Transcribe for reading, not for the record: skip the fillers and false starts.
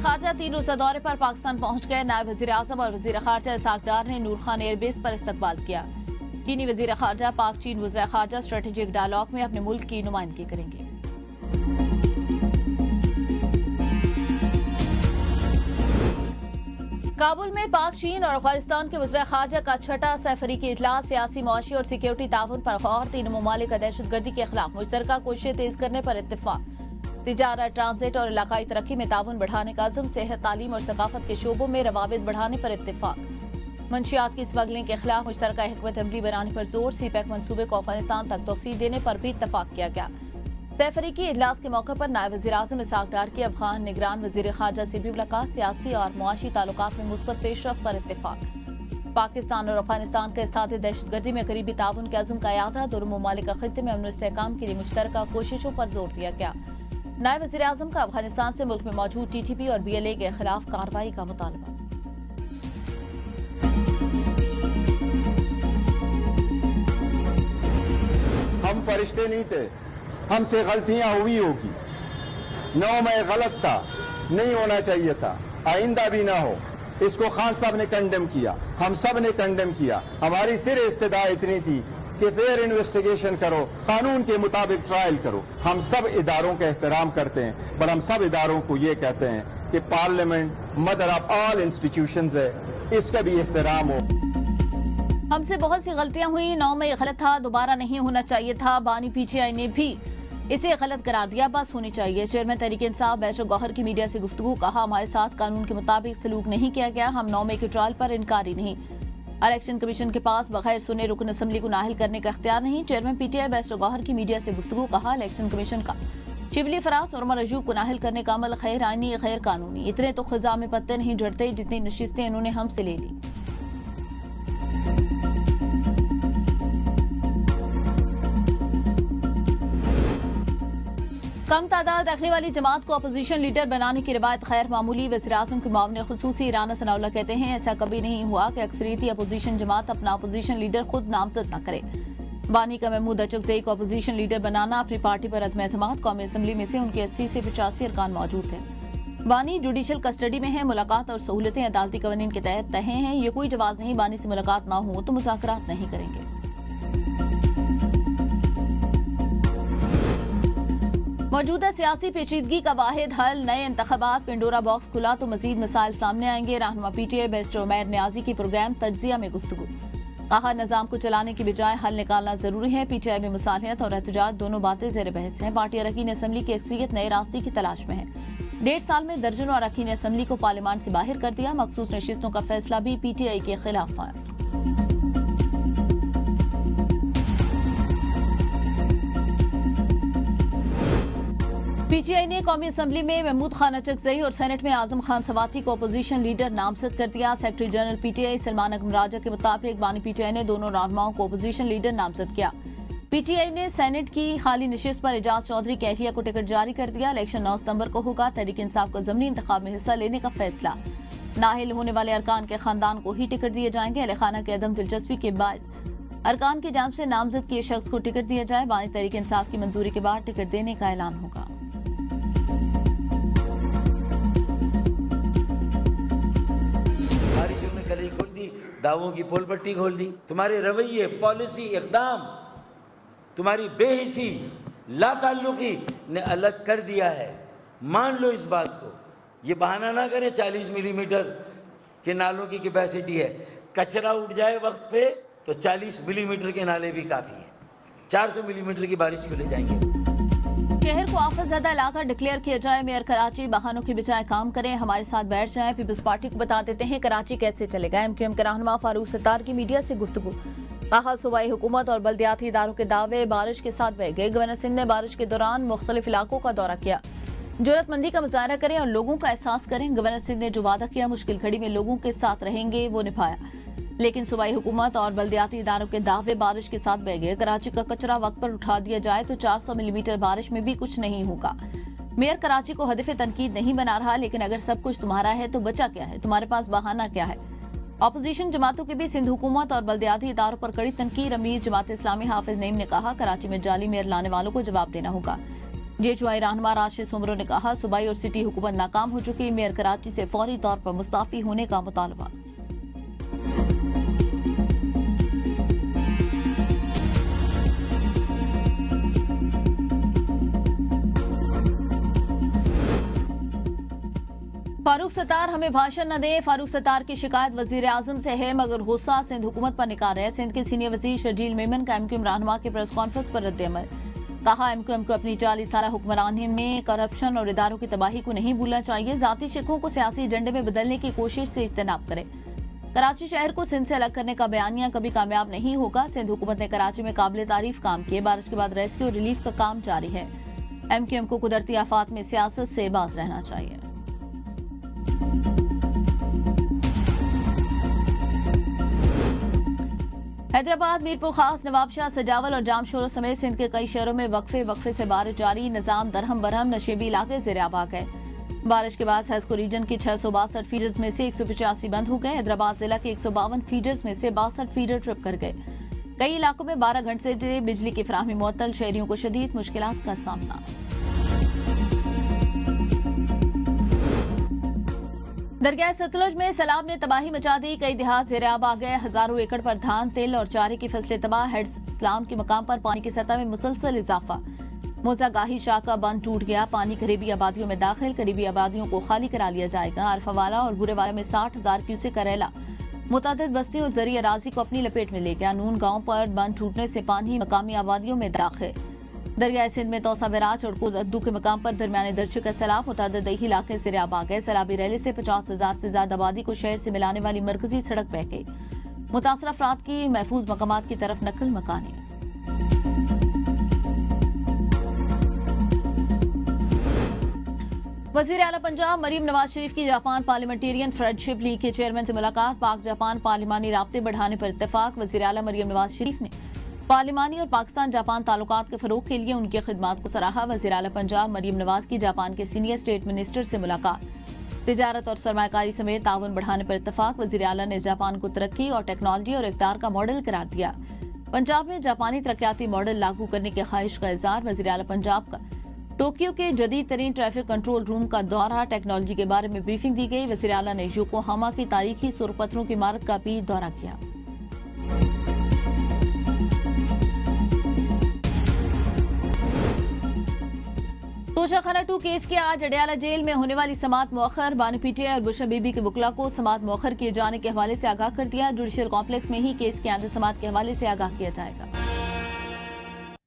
खारजा 3 रोजा दौरे पर पाकिस्तान पहुंच गए। नायब वजीर आजम और वजीर खारजा इसहाक डार ने नूर खान एयरबेस पर इस्तकबाल किया। चीनी वजीर खारजा पाक चीन वज़ीर खारजा स्ट्रेटेजिक डायलॉग में अपने मुल्क की नुमाइंदगी करेंगे। काबुल में पाक चीन और अफगानिस्तान के वज़ीर खारजा का छठा सैफरीकी इजलास सियासी, मुआशी और सिक्योरिटी ताउन पर गौर। तीनों ममालिक का दहशतगर्दी के खिलाफ मुश्तरका कोशिशें तेज करने पर इत्तेफाक। तिजारत, ट्रांजिट और इलाकाई तरक्की में ताउन बढ़ाने का अज़्म। सेहत, तालीम और सकाफत के शोबों में रवाबित बढ़ाने पर इत्तेफाक। मंशियात की स्मगलिंग के खिलाफ मुश्तरका हिकमत अमली बनाने पर जोर। सीपैक मंसूबे को अफगानिस्तान तक तोसी देने पर भी इत्तफाक किया गया। सैफरीकी इजलास के मौके पर नायब वज़ीर आज़म इसहाक डार की अफगान निगरान वज़ीर खारजा से भी मुलाकात। सियासी और मुआशी ताल्लुकात में मुस्बत पेशरफ्त पर इत्तेफाक। पाकिस्तान और अफगानिस्तान के इस्तादे दहशतगर्दी में करीबी ताउन के अज़्म का यादा। दोनों ममालिक खित्ते में अमन और इस्तेहकाम के लिए मुश्तरका कोशिशों पर जोर दिया गया। नायब वज़ीर आज़म का अफगानिस्तान से मुल्क में मौजूद TTP और BLA के खिलाफ कार्रवाई का मुतालबा। हम फरिश्ते नहीं थे, हमसे गलतियां हुई होगी। 9 मई गलत था, नहीं होना चाहिए था, आइंदा भी ना हो। इसको खान साहब ने कंडेम किया, हम सब ने कंडेम किया। हमारी सिर्फ इस्तदा इतनी थी कि फेयर इन्वेस्टिगेशन करो, कानून के मुताबिक ट्रायल करो। हम सब इदारों का एहतराम करते हैं, पर हम सब इदारों को ये कहते हैं कि parliament mother of all institutions है, इसका भी एहतराम हो। हमसे बहुत सी गलतियां हुई। 9 मई गलत था, दोबारा नहीं होना चाहिए था। बानी PTI ने भी इसे गलत करार दिया, बस होनी चाहिए। चेयरमैन तहरीक इंसाफ बैरिस्टर गौहर की मीडिया से गुफ्तगू। कहा, हमारे साथ कानून के मुताबिक सलूक नहीं किया गया। हम 9 मई के ट्रायल पर इनकारी नहीं। इलेक्शन कमीशन के पास बगैर सुने रुकन असम्बली को नाहिल करने का इख्तियार नहीं। चेयरमैन PTI बैरिस्टर गौहर की मीडिया से गुफ्तगू। कहा, इलेक्शन कमीशन का शिबली फराज और उमर अजूब को नाहिल करने का अमल गैर आईनी, गैर कानूनी। इतने तो खिजा में पत्ते नहीं जड़ते जितनी नशिस्तें इन्होंने हमसे ले ली। कम तादाद रखने वाली जमात को अपोजिशन लीडर बनाने की रिवायत गैर मामूली। वज़ीर आज़म के मुआविन खुसूसी राना सनाउल्लाह कहते हैं, ऐसा कभी नहीं हुआ कि अक्सरियती अपोजिशन जमात अपना अपोजिशन लीडर खुद नामजद न करे। बानी का महमूद अचकज़ई को अपोजिशन लीडर बनाना। अपनी पार्टी पर अदम एतमाद। कौमी असम्बली में से उनके 80 से 85 अरकान मौजूद हैं। बानी जुडिशल कस्टडी में है। मुलाकात और सहूलतें अदालती कवानीन के तहत तय हैं। ये कोई जवाब नहीं, बानी से मुलाकात ना हो तो मुज़ाकरात नहीं करेंगे। मौजूदा सियासी पेचीदगी का वाहिद हल नए इंतखाबात। पिंडोरा बॉक्स खुला तो मजीद मसाइल सामने आएंगे। रहनुमा PTI बैरिस्टर उमैर नियाजी की प्रोग्राम तज्जिया में गुफ्तगू। कहा, निजाम को चलाने की बजाय हल निकालना जरूरी है। PTI में मुसालियत और एहतजाज दोनों बातें जेर बहस हैं। पार्टी अरकान असम्बली की अक्सरियत नए रास्ते की तलाश में है। 1.5 साल में दर्जनों अरकान असम्बली को पार्लियामान से बाहर कर दिया। मखसूस नशिस्तों का फैसला भी PTI के खिलाफ आया। PTI ने कौमी असम्बली में महमूद खान अचकज़ई और सेनेट में आजम खान सवाती को अपोजिशन लीडर नामजद कर दिया। सेक्रेटरी जनरल PTI सलमान अकमर राजा के मुताबिक बानी PTI ने दोनों रहनुमाओं को अपोजिशन लीडर नामजद किया। PTI ने सेनेट की खाली नशिस्त पर एजाज चौधरी की अहलिया को टिकट जारी कर दिया। इलेक्शन 9 सितंबर को होगा। तहरीक इंसाफ को ज़मीनी इंतखाब में हिस्सा लेने का फैसला। नाहिल होने वाले अरकान के खानदान को ही टिकट दिए जाएंगे। अहले खाना की अदम दिलचस्पी के बायस अरकान की जानिब से नामजद किए शख्स को टिकट दिया जाए। बानी तहरीक इंसाफ की मंजूरी के बाद टिकट देने का ऐलान होगा। बारिशों में गली खोल दी, दावों की पोल पट्टी खोल दी। तुम्हारे रवैये, पॉलिसी, इक़दाम, तुम्हारी बेहिसी, लाताल्लुकी ने अलग कर दिया है। मान लो इस बात को। ये बहाना ना करें 40 मिलीमीटर के नालों की कैपेसिटी है। कचरा उठ जाए वक्त पे तो 40 मिलीमीटर के नाले भी काफ़ी हैं। 400 मिलीमीटर की बारिश को ले जाएंगे। शहर को आफत ज़दा इलाका डिक्लेयर किया जाए। मेयर कराची बहानों की बजाय काम करें, हमारे साथ बैठ जाएं। पीपल्स पार्टी को बता देते हैं कराची कैसे चलेगा। MQM के रहनुमा फारूक सत्तार की मीडिया से गुफ्तगू। कहा, सूबाई हुकूमत और बल्दियाती इदारों के दावे बारिश के साथ बह गए। गवर्नर सिंध ने बारिश के दौरान मुख्तलिफ इलाकों का दौरा किया। जरूरतमंदी का मुजाहरा करें और लोगों का एहसास करें। गवर्नर सिंध ने जो वादा किया मुश्किल घड़ी में लोगों के साथ रहेंगे वो निभाया। लेकिन सूबाई हुकूमत और बल्दियाती इदारों के दावे बारिश के साथ बह गए। कराची का कचरा वक्त पर उठा दिया जाए तो 400 मिलीमीटर बारिश में भी कुछ नहीं होगा। मेयर कराची को हदफ तनकीद नहीं बना रहा, लेकिन अगर सब कुछ तुम्हारा है तो बचा क्या है? तुम्हारे पास बहाना क्या है? अपोजिशन जमातों के भी सिंध हुकूमत और बल्दियाती इदारों पर कड़ी तनकीद। अमीर जमात इस्लामी हाफिज नईम ने कहा, कराची में जाली मेयर लाने वालों को जवाब देना होगा। जेएचवाई रहनुमा राशिद सुमरो ने कहा, सूबाई और सिटी हुकूमत नाकाम हो चुकी, मेयर कराची से फौरी तौर पर मुस्ताफी होने का मुतालबा। फारूक सत्तार हमें भाषण न दे। फारूक सत्तार की शिकायत वजीर आजम से है, मगर गुस्सा सिंध हुकूमत पर निकाल रहे। सिंध के सीनियर वजीर शर्जील मेमन का एमक्यूएम रहनुमा के प्रेस कॉन्फ्रेंस पर रद्द-ए-अमल। कहा, एमक्यूएम को अपनी 40 साल हुक्मरानी में करप्शन और इदारों की तबाही को नहीं भूलना चाहिए। जाती शिकों को सियासी एजेंडे में बदलने की कोशिश से इज्तनाब करे। कराची शहर को सिंध से अलग करने का बयानिया कभी कामयाब नहीं होगा। सिंध हुकूमत ने कराची में काबिल तारीफ काम किए। बारिश के बाद रेस्क्यू और रिलीफ का काम जारी है। एमक्यूएम को कुदरती आफात में सियासत से बाज रहना चाहिए। हैदराबाद, मीरपुर खास, नवाबशाह, सजावल और जामशोरो समेत सिंध के कई शहरों में वक्फे से बारिश जारी। निजाम दरहम बरहम, नशेबी इलाके ज़ेर आब आ गए। बारिश के बाद सेस्को रीजन की 662 फीडर्स में से 185 बंद हो गए। हैदराबाद जिला के 152 फीडर्स में से 62 फीडर ट्रिप कर गए। कई इलाकों में 12 घंटे से बिजली की फराहमी मुअत्तल, शहरियों को शदीद मुश्किलात का सामना। दरियाए सतलुज में सैलाब ने तबाही मचा दी। कई देहात ज़ेर आब आ गए। हजारों एकड़ पर धान, तिल और चारे की फसलें तबाह। हेड इस्लाम के मकाम पर पानी की सतह में मुसलसल इजाफा। मोजा गाही शाह का बंद टूट गया। पानी करीबी आबादियों में दाखिल। करीबी आबादियों को खाली करा लिया जाएगा। अरफावाला और बुरेवाला में 60,000 क्यूसेक का रेला मुतादिद बस्तियों और जरिए अराजी को अपनी लपेट में ले गया। नून गांव पर बंद टूटने से पानी मकामी आबादियों में दाखिल। दरियाए सिंध में तौसा बैराज और कुदद्दू के मकाम पर दरमियाने दर्जे का सैलाब। मुतादिद दही इलाके ज़ेर आब आ गए। सैलाबी रैली से 50,000 से ज्यादा आबादी को शहर से मिलाने वाली मरकजी सड़क बह गई। मुतासरा अफराद की महफूज मकामात की तरफ नकल मकानी। वजीर आला पंजाब मरीम नवाज शरीफ की जापान पार्लियामेंटेरियन फ्रेंडशिप लीग के चेयरमैन से मुलाकात। पाक जापान पार्लिमानी राब्ते बढ़ाने पर इत्तेफाक। वजीर आला मरीम नवाज शरीफ ने पार्लिमानी और पाकिस्तान जापान ताल्लुकात के फरोग के लिए उनकी खिदमात को सराहा। वज़ीर आला पंजाब मरीम नवाज की जापान के सीनियर स्टेट मिनिस्टर से मुलाकात। तिजारत और सरमायाकारी समेत ताउन बढ़ाने पर इत्तेफाक। वज़ीर आला ने जापान को तरक्की और टेक्नोलॉजी और इक़्तिदार का मॉडल करार दिया। पंजाब में जापानी तरक्याती मॉडल लागू करने की ख्वाहिश का इज़हार। वज़ीर आला पंजाब का टोक्यो के जदीद तरीन ट्रैफिक कंट्रोल रूम का दौरा। टेक्नोलॉजी के बारे में ब्रीफिंग दी गई। वज़ीर आला ने योकोहामा की तारीखी सुरपत्थरों की इमारत का भी दौरा किया। तोशाखाना 2 केस के आज अडयाला जेल में होने वाली समाअत मौखर। बानी पीटीआई और बुशरा बीबी के वकला को समाअत मौखर किए जाने के हवाले से आगाह कर दिया। जुडिशियल कॉम्प्लेक्स में ही केस की आंद समाअत के हवाले से आगाह किया जाएगा।